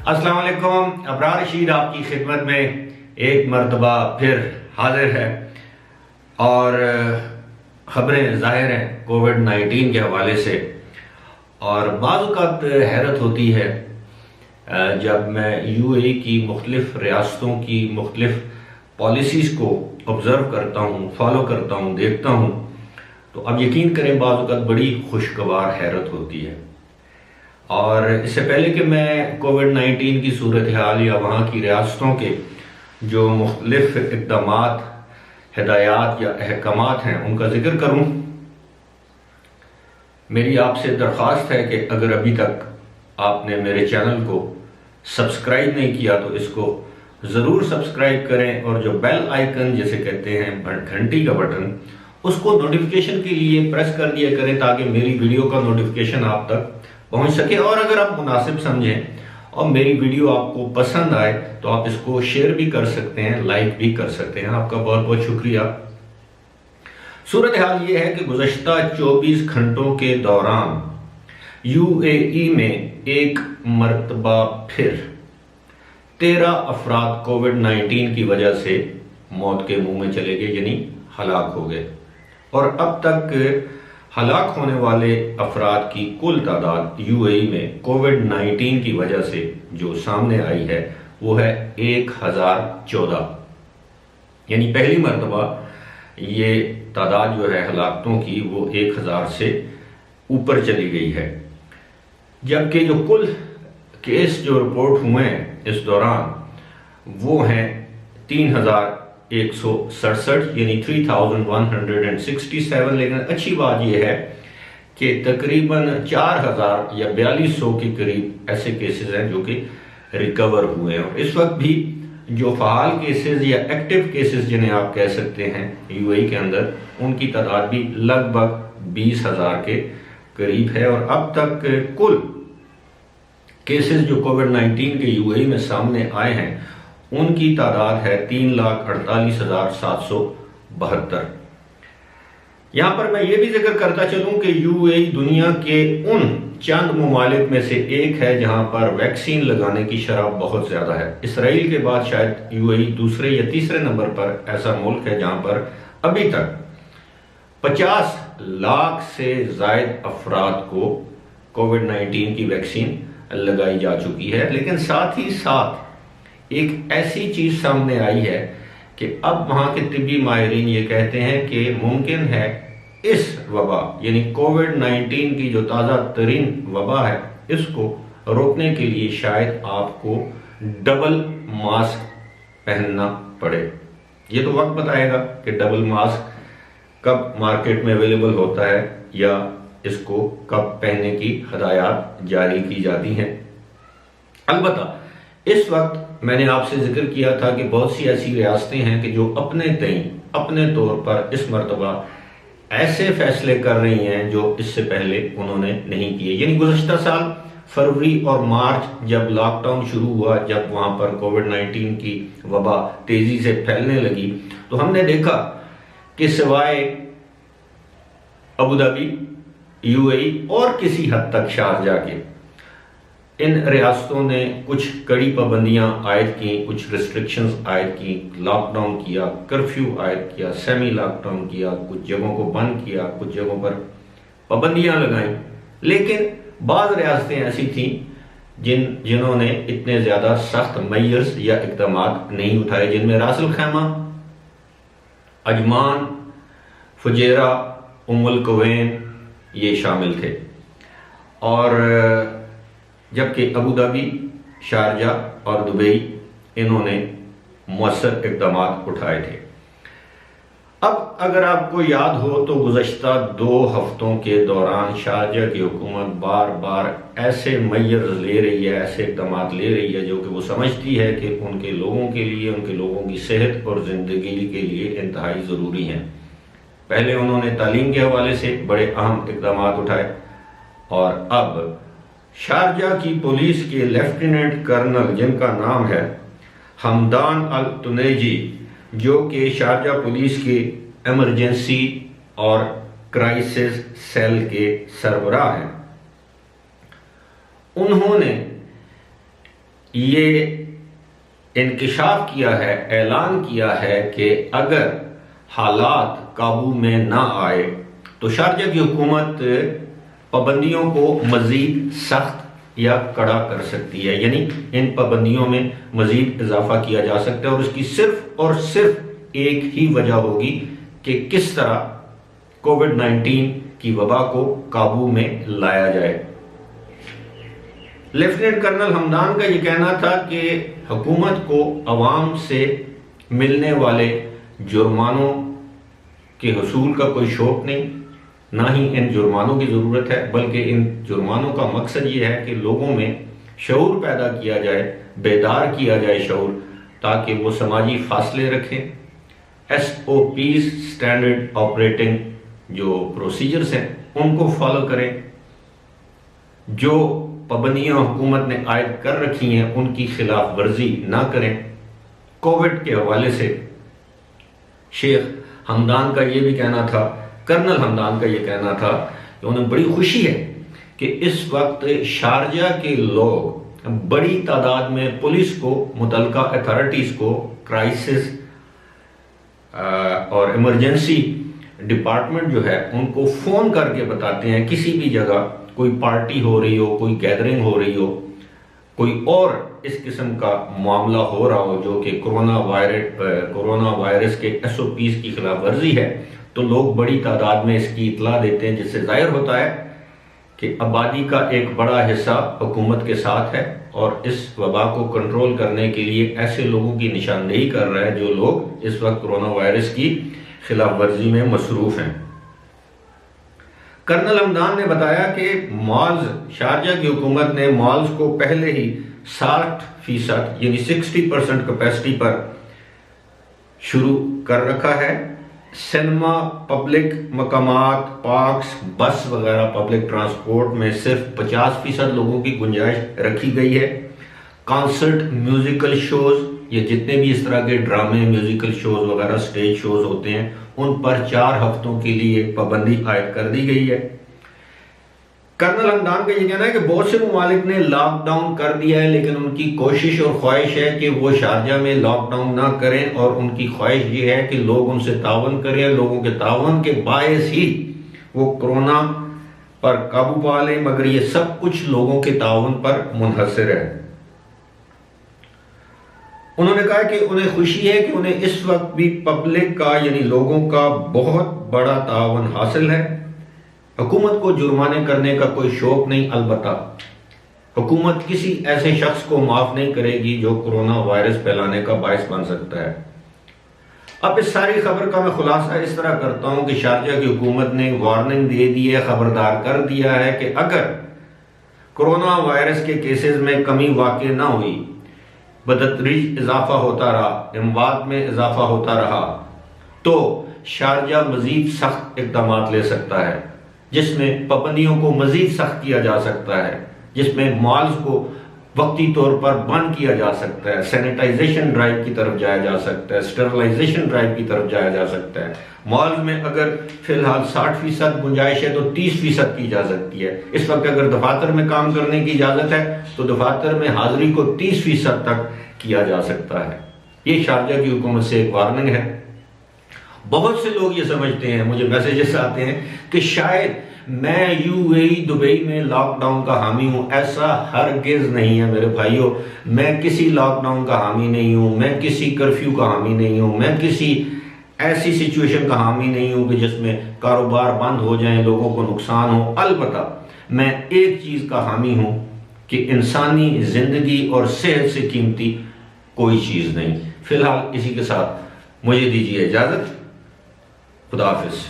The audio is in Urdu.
السلام علیکم. ابرار رشید آپ کی خدمت میں ایک مرتبہ پھر حاضر ہے اور خبریں ظاہر ہیں کووڈ-19 کے حوالے سے. اور بعض اوقات حیرت ہوتی ہے جب میں یو اے ای کی مختلف ریاستوں کی مختلف پالیسیز کو آبزرو کرتا ہوں، فالو کرتا ہوں، دیکھتا ہوں، تو اب یقین کریں بعض اوقات بڑی خوشگوار حیرت ہوتی ہے. اور اس سے پہلے کہ میں کووڈ-19 کی صورتحال یا وہاں کی ریاستوں کے جو مختلف اقدامات، ہدایات یا احکامات ہیں ان کا ذکر کروں، میری آپ سے درخواست ہے کہ اگر ابھی تک آپ نے میرے چینل کو سبسکرائب نہیں کیا تو اس کو ضرور سبسکرائب کریں، اور جو بیل آئیکن جسے کہتے ہیں گھنٹی کا بٹن، اس کو نوٹیفیکیشن کے لیے پریس کر دیا کریں تاکہ میری ویڈیو کا نوٹیفیکیشن آپ تک پہنچ سکے. اور اگر آپ مناسب سمجھیں اور میری ویڈیو آپ کو پسند آئے تو آپ اس کو شیئر بھی کر سکتے ہیں، لائک بھی کر سکتے ہیں. آپ کا بہت بہت شکریہ. صورتحال یہ ہے کہ گزشتہ 24 گھنٹوں کے دوران یو اے ای میں ایک مرتبہ پھر 13 افراد کووڈ-19 کی وجہ سے موت کے منہ میں چلے گئے، یعنی ہلاک ہو گئے. اور اب تک ہلاک ہونے والے افراد کی کل تعداد یو اے ای میں کووڈ-19 کی وجہ سے جو سامنے آئی ہے وہ ہے 1014. یعنی پہلی مرتبہ یہ تعداد جو ہے ہلاکتوں کی وہ 1000 سے اوپر چلی گئی ہے. جبکہ جو کل کیس جو رپورٹ ہوئے ہیں اس دوران وہ ہیں 3167، یعنی 3167. لیکن اچھی بات یہ ہے کہ تقریباً 4000 یا 4200 کے قریب ایسے کیسز ہیں جو کہ ریکور ہوئے ہیں. اور اس وقت بھی جو فعال کیسز یا ایکٹیو کیسز جنہیں آپ کہہ سکتے ہیں یو اے ای کے اندر، ان کی تعداد بھی لگ بھگ 20000 کے قریب ہے. اور اب تک کل کیسز جو کووڈ-19 کے یو اے ای میں سامنے آئے ہیں ان کی تعداد ہے 3,48,772. یہاں پر میں یہ بھی ذکر کرتا چلوں کہ یو اے ای دنیا کے ان چند ممالک میں سے ایک ہے جہاں پر ویکسین لگانے کی شرح بہت زیادہ ہے. اسرائیل کے بعد شاید یو اے ای دوسرے یا تیسرے نمبر پر ایسا ملک ہے جہاں پر ابھی تک 50 لاکھ سے زائد افراد کو کووڈ-19 کی ویکسین لگائی جا چکی ہے. لیکن ساتھ ہی ساتھ ایک ایسی چیز سامنے آئی ہے کہ اب وہاں کے طبی ماہرین یہ کہتے ہیں کہ ممکن ہے اس وبا یعنی کووڈ-19 کی جو تازہ ترین وبا ہے اس کو روکنے کے لیے شاید آپ کو ڈبل ماسک پہننا پڑے. یہ تو وقت بتائے گا کہ ڈبل ماسک کب مارکیٹ میں اویلیبل ہوتا ہے یا اس کو کب پہننے کی ہدایات جاری کی جاتی ہیں. البتہ اس وقت میں نے آپ سے ذکر کیا تھا کہ بہت سی ایسی ریاستیں ہیں کہ جو اپنے طور پر اس مرتبہ ایسے فیصلے کر رہی ہیں جو اس سے پہلے انہوں نے نہیں کیے. یعنی گزشتہ سال فروری اور مارچ جب لاک ڈاؤن شروع ہوا، جب وہاں پر کووڈ-19 کی وبا تیزی سے پھیلنے لگی، تو ہم نے دیکھا کہ سوائے ابوظہبی، یو اے ای اور کسی حد تک شارجہ کے ان ریاستوں نے کچھ کڑی پابندیاں عائد کی، کچھ ریسٹرکشنز عائد کی، لاک ڈاؤن کیا، کرفیو عائد کیا، سیمی لاک ڈاؤن کیا، کچھ جگہوں کو بند کیا، کچھ جگہوں پر پابندیاں لگائیں. لیکن بعض ریاستیں ایسی تھیں جنہوں نے اتنے زیادہ سخت میئرز یا اقدامات نہیں اٹھائے، جن میں راس الخیمہ، عجمان، فجیرہ، ام القوین یہ شامل تھے. اور جبکہ ابوظہبی، شارجہ اور دبئی انہوں نے مؤثر اقدامات اٹھائے تھے. اب اگر آپ کو یاد ہو تو گزشتہ 2 ہفتوں کے دوران شارجہ کی حکومت بار بار ایسے میئرز لے رہی ہے، ایسے اقدامات لے رہی ہے جو کہ وہ سمجھتی ہے کہ ان کے لوگوں کے لیے، ان کے لوگوں کی صحت اور زندگی کے لیے انتہائی ضروری ہیں. پہلے انہوں نے تعلیم کے حوالے سے بڑے اہم اقدامات اٹھائے، اور اب شارجہ کی پولیس کے لیفٹیننٹ کرنل جن کا نام ہے حمدان التنیجی، جو کہ شارجہ پولیس کے ایمرجنسی اور کرائسس سیل کے سربراہ ہیں، انہوں نے یہ انکشاف کیا ہے، اعلان کیا ہے کہ اگر حالات قابو میں نہ آئے تو شارجہ کی حکومت پابندیوں کو مزید سخت یا کڑا کر سکتی ہے، یعنی ان پابندیوں میں مزید اضافہ کیا جا سکتا ہے، اور اس کی صرف اور صرف ایک ہی وجہ ہوگی کہ کس طرح کووڈ-19 کی وبا کو قابو میں لایا جائے۔ لیفٹیننٹ کرنل حمدان کا یہ کہنا تھا کہ حکومت کو عوام سے ملنے والے جرمانوں کے حصول کا کوئی شوق نہیں، نہ ہی ان جرمانوں کی ضرورت ہے، بلکہ ان جرمانوں کا مقصد یہ ہے کہ لوگوں میں شعور پیدا کیا جائے، بیدار کیا جائے شعور، تاکہ وہ سماجی فاصلے رکھیں، SOPs اسٹینڈرڈ آپریٹنگ جو پروسیجرز ہیں ان کو فالو کریں، جو پابندیاں حکومت نے عائد کر رکھی ہیں ان کی خلاف ورزی نہ کریں۔ کووڈ کے حوالے سے شیخ حمدان کا یہ بھی کہنا تھا، کرنل حمدان کا یہ کہنا تھا کہ انہیں بڑی خوشی ہے کہ اس وقت شارجہ کے لوگ بڑی تعداد میں پولیس کو، متعلقہ اتھارٹیز کو، کرائسس اور ایمرجنسی ڈپارٹمنٹ جو ہے ان کو فون کر کے بتاتے ہیں کسی بھی جگہ کوئی پارٹی ہو رہی ہو، کوئی گیدرنگ ہو رہی ہو، کوئی اور اس قسم کا معاملہ ہو رہا ہو جو کہ کرونا وائرس کے SOPs کی خلاف ورزی ہے، تو لوگ بڑی تعداد میں اس کی اطلاع دیتے ہیں، جس سے ظاہر ہوتا ہے کہ آبادی کا ایک بڑا حصہ حکومت کے ساتھ ہے اور اس وبا کو کنٹرول کرنے کے لیے ایسے لوگوں کی نشاندہی کر رہا ہے جو لوگ اس وقت کرونا وائرس کی خلاف ورزی میں مصروف ہیں۔ کرنل حمدان نے بتایا کہ مالز، شارجہ کی حکومت نے مالز کو پہلے ہی 60% یعنی 60% کیپیسٹی پر شروع کر رکھا ہے۔ سینما، پبلک مقامات، پارکس، بس وغیرہ پبلک ٹرانسپورٹ میں صرف 50% لوگوں کی گنجائش رکھی گئی ہے۔ کانسرٹ، میوزیکل شوز، یہ جتنے بھی اس طرح کے ڈرامے، میوزیکل شوز وغیرہ اسٹیج شوز ہوتے ہیں ان پر 4 ہفتوں کے لیے پابندی عائد کر دی گئی ہے۔ کرنل حمدان کا یہ کہنا ہے کہ بہت سے ممالک نے لاک ڈاؤن کر دیا ہے، لیکن ان کی کوشش اور خواہش ہے کہ وہ شارجہ میں لاک ڈاؤن نہ کریں، اور ان کی خواہش یہ ہے کہ لوگ ان سے تعاون کریں، لوگوں کے تعاون کے باعث ہی وہ کرونا پر قابو پا لیں، مگر یہ سب کچھ لوگوں کے تعاون پر منحصر ہے۔ انہوں نے کہا کہ انہیں خوشی ہے کہ انہیں اس وقت بھی پبلک کا یعنی لوگوں کا بہت بڑا تعاون حاصل ہے۔ حکومت کو جرمانے کرنے کا کوئی شوق نہیں، البتہ حکومت کسی ایسے شخص کو معاف نہیں کرے گی جو کرونا وائرس پھیلانے کا باعث بن سکتا ہے۔ اب اس ساری خبر کا میں خلاصہ اس طرح کرتا ہوں کہ شارجہ کی حکومت نے وارننگ دے دی ہے، خبردار کر دیا ہے کہ اگر کرونا وائرس کے کیسز میں کمی واقع نہ ہوئی، بتدریج اضافہ ہوتا رہا، اموات میں اضافہ ہوتا رہا، تو شارجہ مزید سخت اقدامات لے سکتا ہے، جس میں پابندیوں کو مزید سخت کیا جا سکتا ہے، جس میں مالز کو وقتی طور پر بند کیا جا سکتا ہے، سینیٹائزیشن ڈرائیو کی طرف جایا جا سکتا ہے، اسٹرلائزیشن ڈرائیو کی طرف جایا جا سکتا ہے۔ مالز میں اگر فی الحال 60% گنجائش ہے تو 30% کی جا سکتی ہے۔ اس وقت اگر دفاتر میں کام کرنے کی اجازت ہے تو دفاتر میں حاضری کو 30% تک کیا جا سکتا ہے۔ یہ شارجہ کی حکومت سے ایک وارننگ ہے۔ بہت سے لوگ یہ سمجھتے ہیں، مجھے میسیجز آتے ہیں کہ شاید میں UAE دبئی میں لاک ڈاؤن کا حامی ہوں۔ ایسا ہرگز نہیں ہے میرے بھائیوں، میں کسی لاک ڈاؤن کا حامی نہیں ہوں، میں کسی کرفیو کا حامی نہیں ہوں، میں کسی ایسی سچویشن کا حامی نہیں ہوں کہ جس میں کاروبار بند ہو جائیں، لوگوں کو نقصان ہو۔ البتہ میں ایک چیز کا حامی ہوں کہ انسانی زندگی اور صحت سے قیمتی کوئی چیز نہیں۔ فی الحال اسی کے ساتھ مجھے دیجیے اجازت۔ خدا حافظ۔